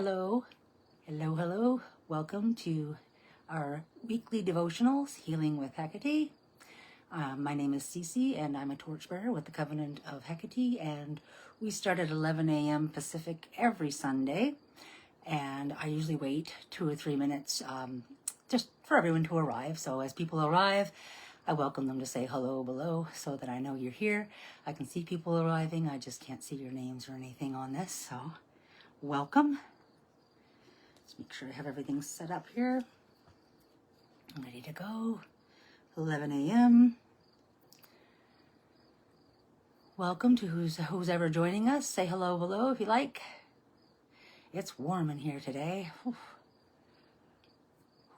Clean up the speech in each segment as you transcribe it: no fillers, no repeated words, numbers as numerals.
Hello, hello, hello. Welcome to our weekly devotionals, Healing with Hecate. My name is Cece, and I'm a Torchbearer with the Covenant of Hecate, and we start at 11 a.m. Pacific every Sunday, and I usually wait 2 or 3 minutes just for everyone to arrive. So as people arrive, I welcome them to say hello below so that I know you're here. I can see people arriving. I just can't see your names or anything on this, so welcome. Let's make sure I have everything set up here. I'm ready to go. 11 a.m. Welcome to who's ever joining us. Say hello below if you like. It's warm in here today.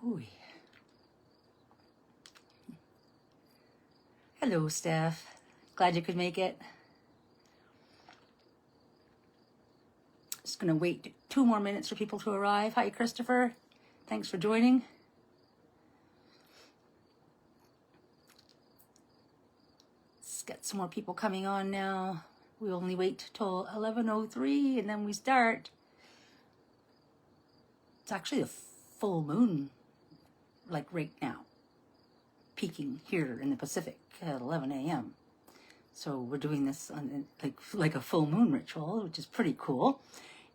Ooh. Hello, Steph. Glad you could make it. Just going to wait 2 more minutes for people to arrive. Hi, Christopher. Thanks for joining. Let's get some more people coming on now. We only wait till 11:03 and then we start. It's actually a full moon, like right now, peaking here in the Pacific at 11 a.m. So we're doing this on like a full moon ritual, which is pretty cool.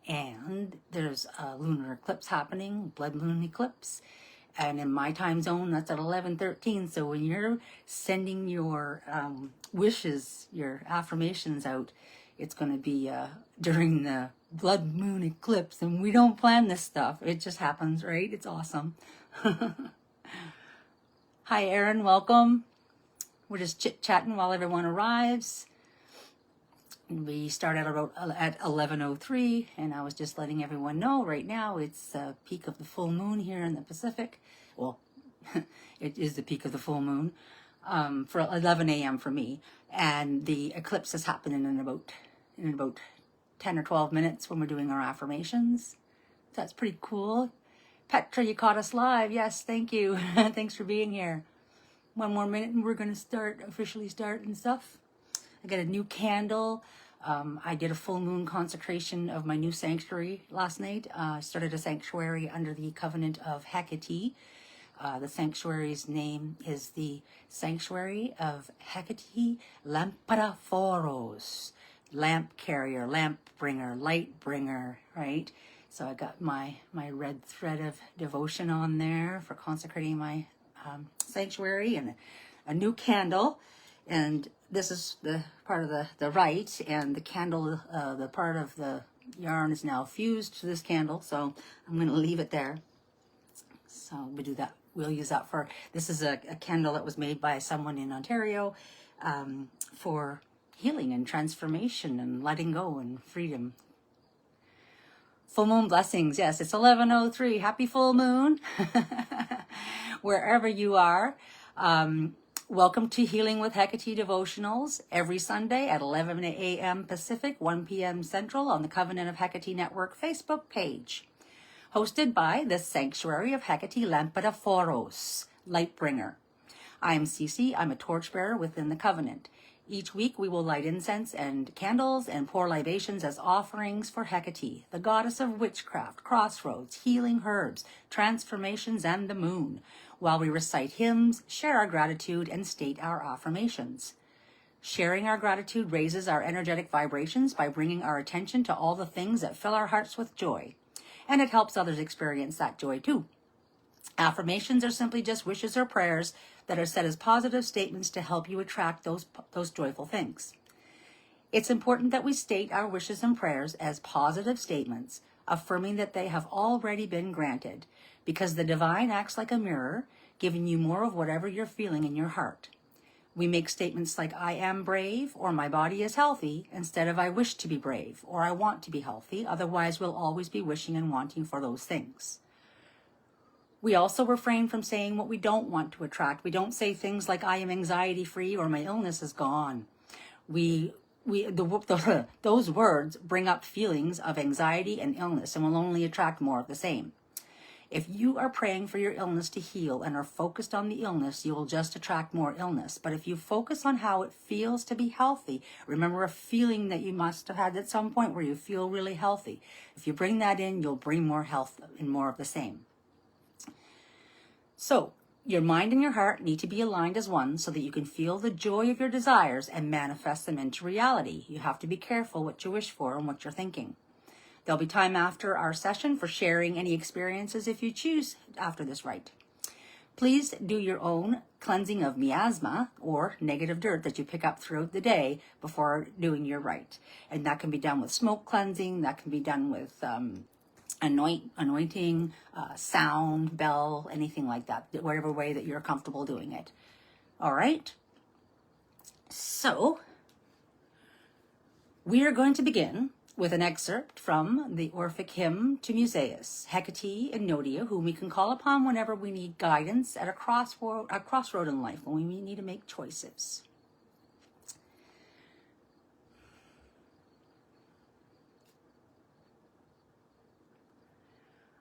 And there's a lunar eclipse happening, blood moon eclipse. And in my time zone, that's at 11:13. So when you're sending your wishes, your affirmations out, it's going to be during the blood moon eclipse. And we don't plan this stuff. It just happens, right? It's awesome. Hi, Erin. Welcome. We're just chit-chatting while everyone arrives. We start at about at 11:03, and I was just letting everyone know right now it's the peak of the full moon here in the Pacific. Well, it is the peak of the full moon for 11 a.m. for me, and the eclipse is happening in about 10 or 12 minutes when we're doing our affirmations. That's pretty cool. Petra, you caught us live. Yes, thank you. Thanks for being here. 1 more minute and we're going to officially start and stuff. I got a new candle. I did a full moon consecration of my new sanctuary last night. I started a sanctuary under the Covenant of Hecate. The sanctuary's name is the Sanctuary of Hecate Lampadaforos. Lamp carrier, lamp bringer, light bringer, right? So I got my red thread of devotion on there for consecrating my sanctuary, and a new candle. And this is the part of the rite, and the candle, the part of the yarn is now fused to this candle, so I'm going to leave it there. So we do that. We'll use that for, this is a candle that was made by someone in Ontario for healing and transformation and letting go and freedom. Full moon blessings. Yes, it's 11:03. Happy full moon. Wherever you are. Welcome to Healing with Hecate Devotionals every Sunday at 11 a.m. Pacific, 1 p.m. Central on the Covenant of Hecate Network Facebook page. Hosted by the Sanctuary of Hecate Lampadaforos, Lightbringer. I am Cece. I'm a torchbearer within the Covenant. Each week we will light incense and candles and pour libations as offerings for Hecate, the goddess of witchcraft, crossroads, healing herbs, transformations, and the moon, while we recite hymns, share our gratitude, and state our affirmations. Sharing our gratitude raises our energetic vibrations by bringing our attention to all the things that fill our hearts with joy, and it helps others experience that joy too. Affirmations are simply just wishes or prayers that are said as positive statements to help you attract those joyful things. It's important that we state our wishes and prayers as positive statements, affirming that they have already been granted, because the divine acts like a mirror, giving you more of whatever you're feeling in your heart. We make statements like, I am brave, or my body is healthy, instead of I wish to be brave, or I want to be healthy. Otherwise, we'll always be wishing and wanting for those things. We also refrain from saying what we don't want to attract. We don't say things like, I am anxiety-free, or my illness is gone. Those words bring up feelings of anxiety and illness and will only attract more of the same. If you are praying for your illness to heal and are focused on the illness, you will just attract more illness. But if you focus on how it feels to be healthy, remember a feeling that you must have had at some point where you feel really healthy. If you bring that in, you'll bring more health and more of the same. So, your mind and your heart need to be aligned as one so that you can feel the joy of your desires and manifest them into reality. You have to be careful what you wish for and what you're thinking. There'll be time after our session for sharing any experiences if you choose after this rite. Please do your own cleansing of miasma or negative dirt that you pick up throughout the day before doing your rite. And that can be done with smoke cleansing, that can be done with anointing, sound, bell, anything like that, whatever way that you're comfortable doing it. All right. So we are going to begin with an excerpt from the Orphic hymn to Musaeus, Hecate and Nodia, whom we can call upon whenever we need guidance at a crossroad in life, when we need to make choices.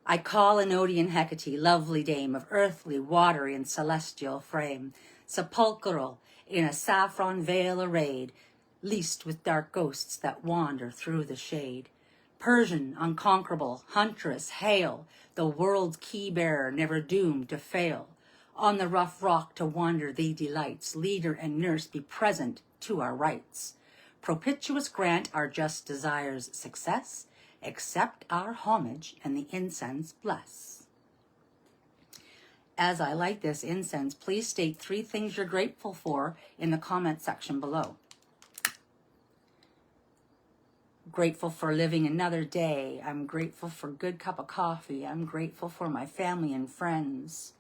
I call Enodian Hecate, lovely dame of earthly, watery, and celestial frame, sepulchral, in a saffron veil arrayed, leased with dark ghosts that wander through the shade. Persian, unconquerable, huntress, hail, the world's key-bearer, never doomed to fail. On the rough rock to wander thee delights, leader and nurse be present to our rites. Propitious grant our just desires success, accept our homage and the incense bless. As I light this incense, please state 3 things you're grateful for in the comment section below. Grateful for living another day. I'm grateful for a good cup of coffee. I'm grateful for my family and friends.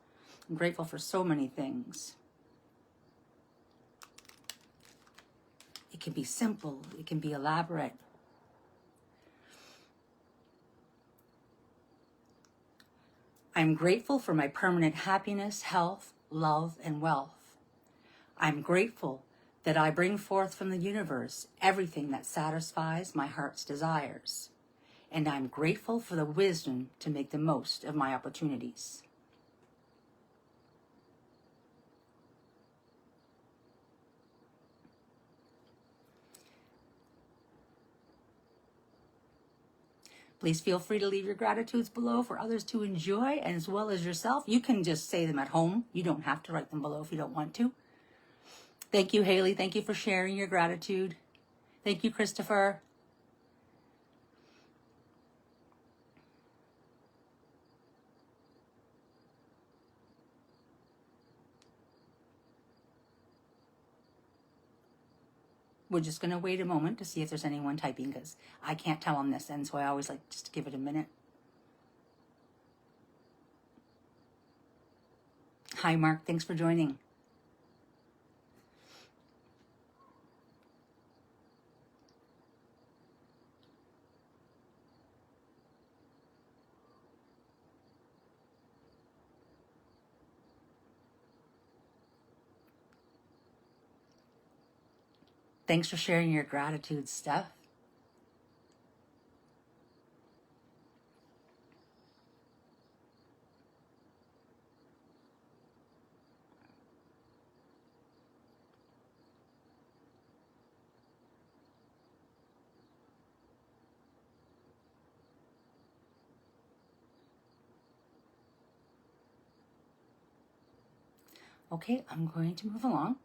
I'm grateful for so many things. It can be simple. It can be elaborate. I'm grateful for my permanent happiness, health, love, and wealth. I'm grateful that I bring forth from the universe everything that satisfies my heart's desires. And I'm grateful for the wisdom to make the most of my opportunities. Please feel free to leave your gratitudes below for others to enjoy, and as well as yourself. You can just say them at home. You don't have to write them below if you don't want to. Thank you, Haley. Thank you for sharing your gratitude. Thank you, Christopher. We're just going to wait a moment to see if there's anyone typing, because I can't tell on this end, so I always like just to give it a minute. Hi, Mark. Thanks for joining. Thanks for sharing your gratitude, Steph. Okay, I'm going to move along.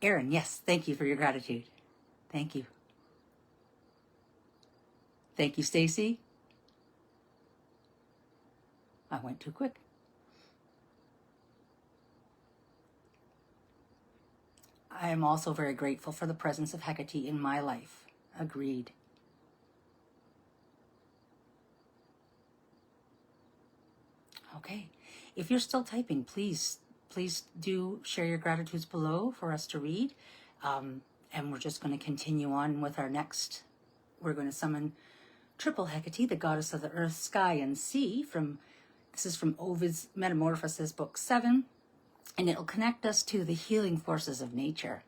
Erin, yes, thank you for your gratitude. Thank you. Thank you, Stacy. I went too quick. I am also very grateful for the presence of Hecate in my life. Agreed. Okay, if you're still typing, please do share your gratitudes below for us to read. And we're just going to continue on with our next. We're going to summon Triple Hecate, the goddess of the earth, sky, and sea. This is from Ovid's Metamorphoses, Book 7, and it'll connect us to the healing forces of nature.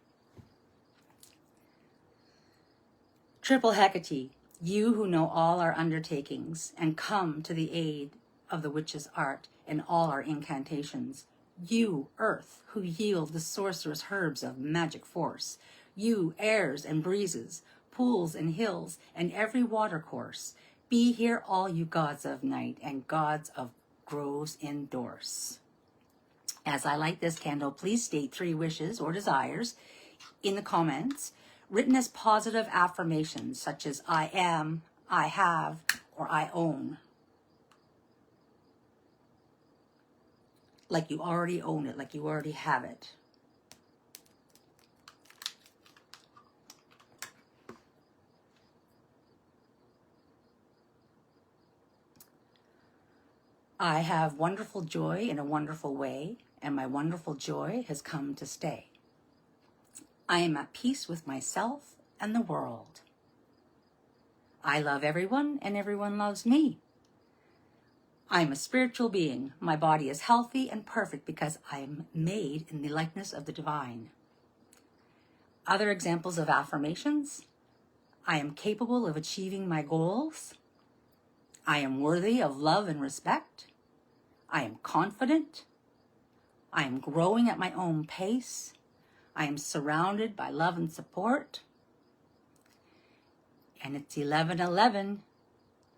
Triple Hecate, you who know all our undertakings and come to the aid of the witch's art in all our incantations. You, earth, who yield the sorcerous herbs of magic force. You, airs and breezes, pools and hills, and every watercourse. Be here all you gods of night and gods of groves endorse. As I light this candle, please state 3 wishes or desires in the comments, written as positive affirmations such as I am, I have, or I own. Like you already own it, like you already have it. I have wonderful joy in a wonderful way, and my wonderful joy has come to stay. I am at peace with myself and the world. I love everyone, and everyone loves me. I am a spiritual being. My body is healthy and perfect because I am made in the likeness of the divine. Other examples of affirmations: I am capable of achieving my goals. I am worthy of love and respect. I am confident. I am growing at my own pace. I am surrounded by love and support. And it's 11:11.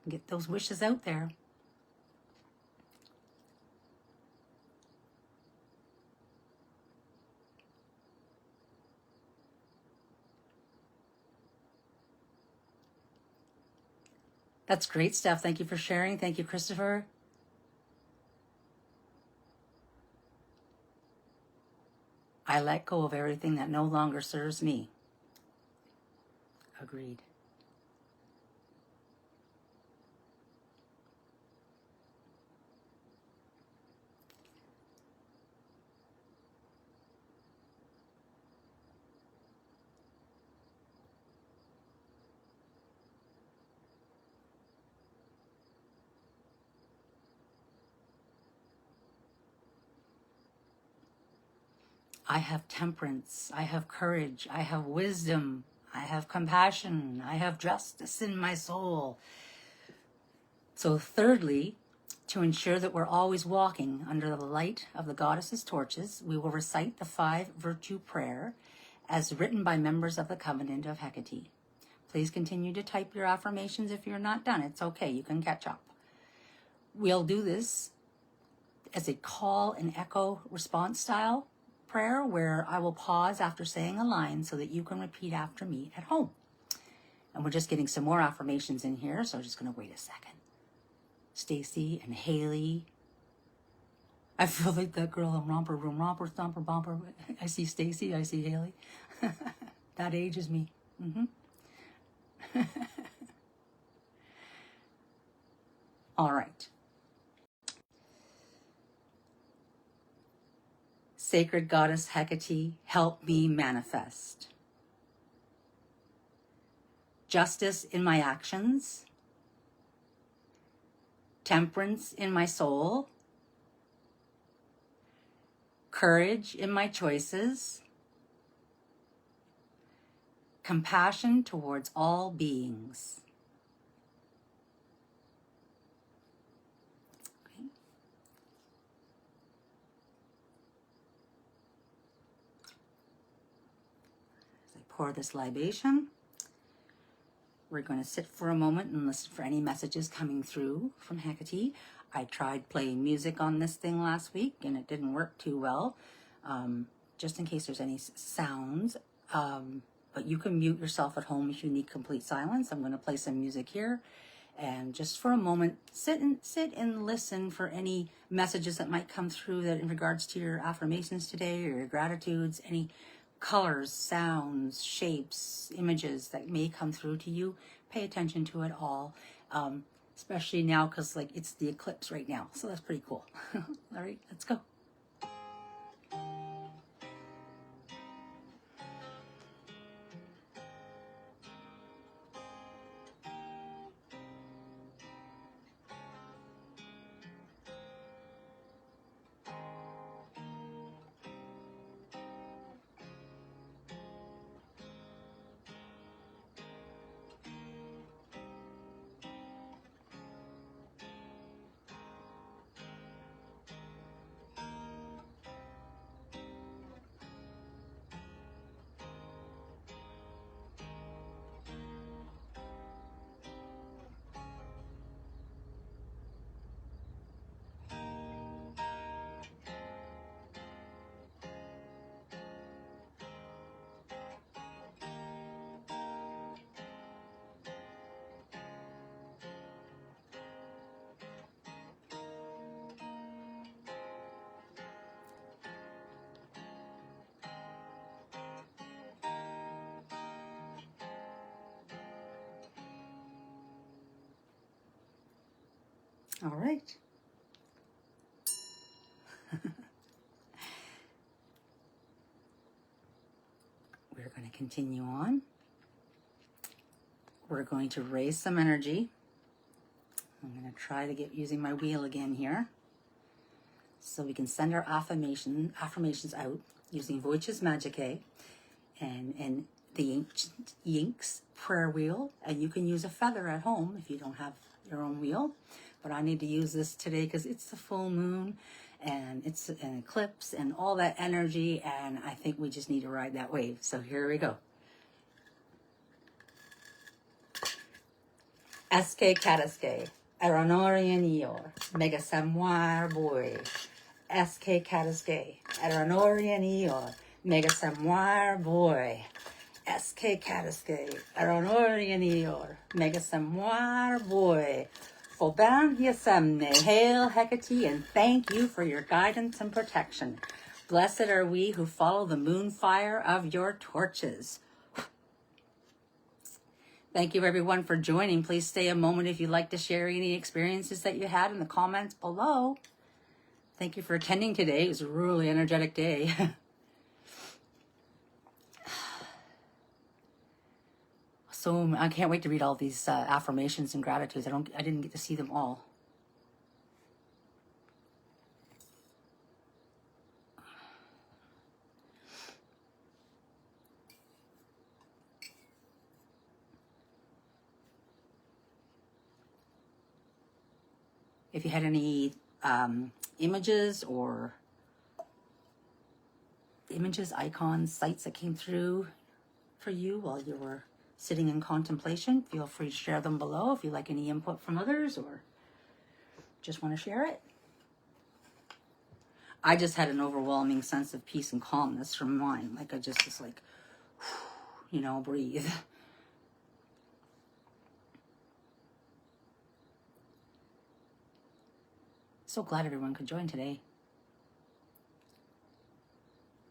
Get those wishes out there. That's great stuff. Thank you for sharing. Thank you, Christopher. I let go of everything that no longer serves me. Agreed. I have temperance, I have courage, I have wisdom, I have compassion, I have justice in my soul. So thirdly, to ensure that we're always walking under the light of the goddess's torches, we will recite the 5 virtue prayer as written by members of the Covenant of Hecate. Please continue to type your affirmations if you're not done. It's okay, you can catch up. We'll do this as a call and echo response style prayer where I will pause after saying a line so that you can repeat after me at home. And we're just getting some more affirmations in here, so I'm just going to wait a second. Cece and Haley. I feel like that girl in Romper Room, Romper, Thumper, Bumper. I see Cece, I see Haley. That ages me. All right. Sacred Goddess Hekate, help me manifest justice in my actions, temperance in my soul, courage in my choices, compassion towards all beings. Okay. As I pour this libation, we're going to sit for a moment and listen for any messages coming through from Hecate. I tried playing music on this thing last week and it didn't work too well, just in case there's any sounds. But you can mute yourself at home if you need complete silence. I'm going to play some music here. And just for a moment, sit and listen for any messages that might come through that in regards to your affirmations today or your gratitudes, any colors, sounds, shapes, images that may come through to you. Pay attention to it all, especially now because like it's the eclipse right now. So that's pretty cool. All right, let's go. All right. We're going to continue on. We're going to raise some energy. I'm going to try to get using my wheel again here, so we can send our affirmations out using Voices Magicae and the ancient Yinks prayer wheel. And you can use a feather at home if you don't have your own wheel. But I need to use this today because it's the full moon and it's an eclipse and all that energy. And I think we just need to ride that wave. So here we go. Eske Kataske, Aranorian Eor, Mega Samoir Boy. Eske Kataske, Aranorian Eor, Mega Samoir Boy. Eske Kataske, Aranorian Eor, Mega Samoir Boy. Foban Yasemne, hail Hecate, and thank you for your guidance and protection. Blessed are we who follow the moon fire of your torches. Thank you, everyone, for joining. Please stay a moment if you'd like to share any experiences that you had in the comments below. Thank you for attending today. It was a really energetic day. So I can't wait to read all these affirmations and gratitudes. I didn't get to see them all. If you had any images, icons, sites that came through for you while you were sitting in contemplation, feel free to share them below if you like any input from others or just want to share it. I just had an overwhelming sense of peace and calmness from mine. Like I just was like, breathe. So glad everyone could join today.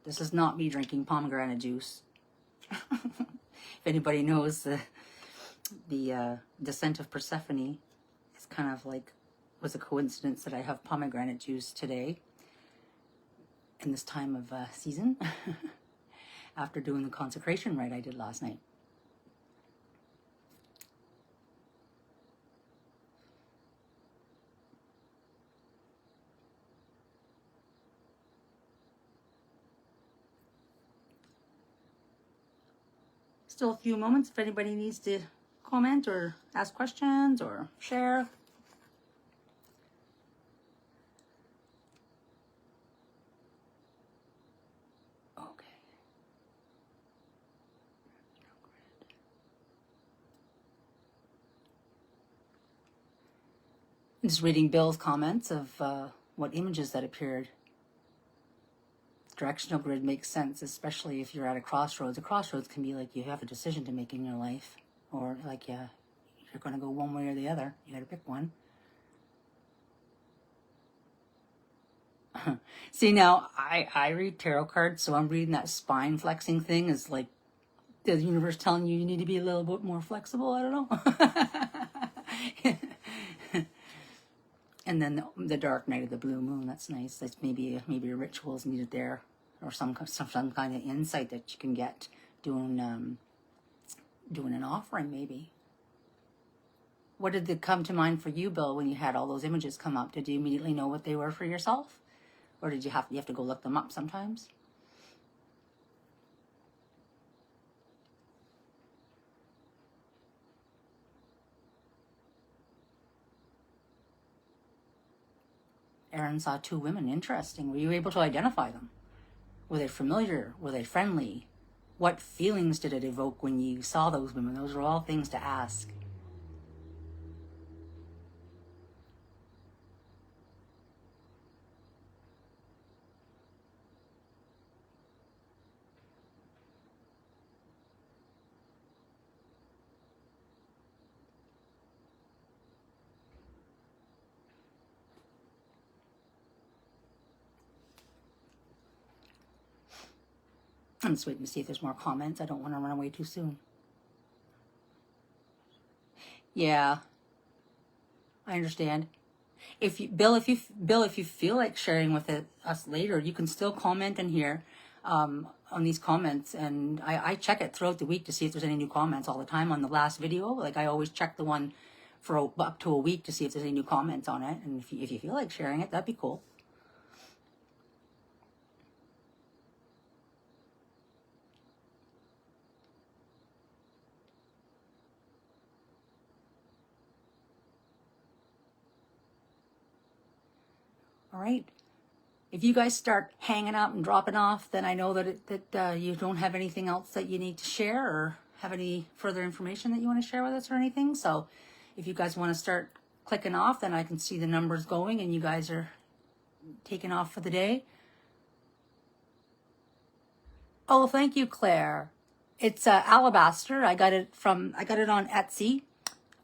This is not me drinking pomegranate juice. If anybody knows the descent of Persephone, it's kind of like was a coincidence that I have pomegranate juice today in this time of season after doing the consecration rite I did last night. Still a few moments if anybody needs to comment or ask questions or share. Okay. I'm just reading Bill's comments of what images that appeared. Directional grid makes sense, especially if you're at a crossroads. A crossroads can be like you have a decision to make in your life, or like you're going to go one way or the other. You got to pick one. See, now I read tarot cards, so I'm reading that spine flexing thing is like the universe telling you need to be a little bit more flexible. I don't know. And then the dark night of the blue moon. That's nice. That's maybe a ritual is needed there, or some kind of insight that you can get doing an offering maybe. What did come to mind for you, Bill, when you had all those images come up? Did you immediately know what they were for yourself, or did you have to go look them up sometimes? Aaron saw two women. Interesting. Were you able to identify them? Were they familiar? Were they friendly? What feelings did it evoke when you saw those women? Those are all things to ask. I'm just waiting to see if there's more comments. I don't want to run away too soon. Yeah, I understand. Bill, if you feel like sharing with us later, you can still comment in here on these comments, and I check it throughout the week to see if there's any new comments all the time on the last video. Like I always check the one for up to a week to see if there's any new comments on it, and if you feel like sharing it, that'd be cool. All right. If you guys start hanging out and dropping off, then I know that you don't have anything else that you need to share or have any further information that you want to share with us or anything. So if you guys want to start clicking off, then I can see the numbers going and you guys are taking off for the day. Oh, thank you, Claire. It's alabaster. I got it on Etsy.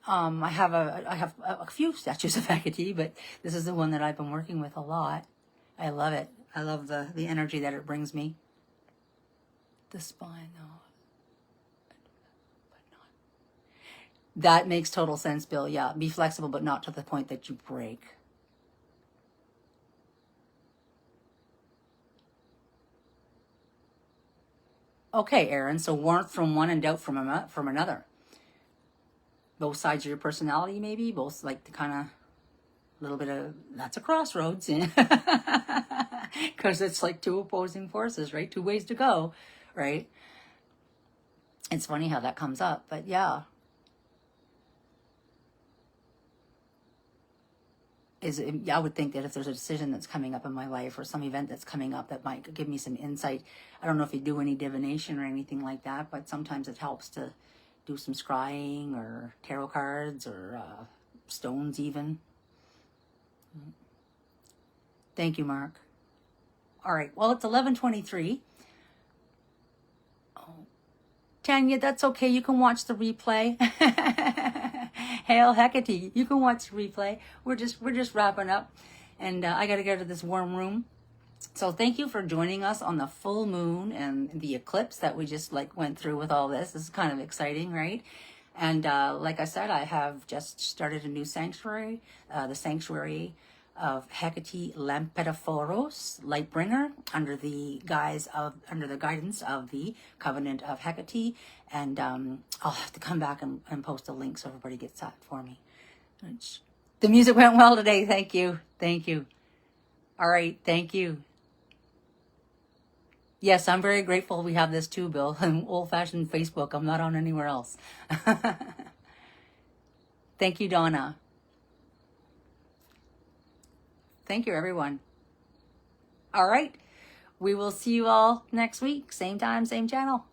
I have a few statues of Hecate, but this is the one that I've been working with a lot. I love it. I love the energy that it brings me. The spine, though. But not. That makes total sense, Bill. Yeah, be flexible, but not to the point that you break. Okay, Aaron. So warmth from one and doubt from another. Both sides of your personality, maybe. Both like the kind of little bit of, that's a crossroads, because it's like two opposing forces, right? Two ways to go, right? It's funny how that comes up, but yeah. I would think that if there's a decision that's coming up in my life or some event that's coming up that might give me some insight. I don't know if you do any divination or anything like that, but sometimes it helps to do some scrying or tarot cards or stones even. Thank you, Mark. All right. Well, it's 11:23. Oh, Tanya, that's okay. You can watch the replay. Hail Hecate. You can watch the replay. We're just wrapping up, and I got to go to this warm room. So thank you for joining us on the full moon and the eclipse that we just went through with all this. This is kind of exciting, right? And like I said, I have just started a new sanctuary, the Sanctuary of Hecate Lampedophoros, Lightbringer, under the guidance of the Covenant of Hecate. And I'll have to come back and post a link so everybody gets that for me. The music went well today. Thank you. Thank you. All right. Thank you. Yes, I'm very grateful we have this too, Bill. Old-fashioned Facebook. I'm not on anywhere else. Thank you, Donna. Thank you, everyone. All right. We will see you all next week. Same time, same channel.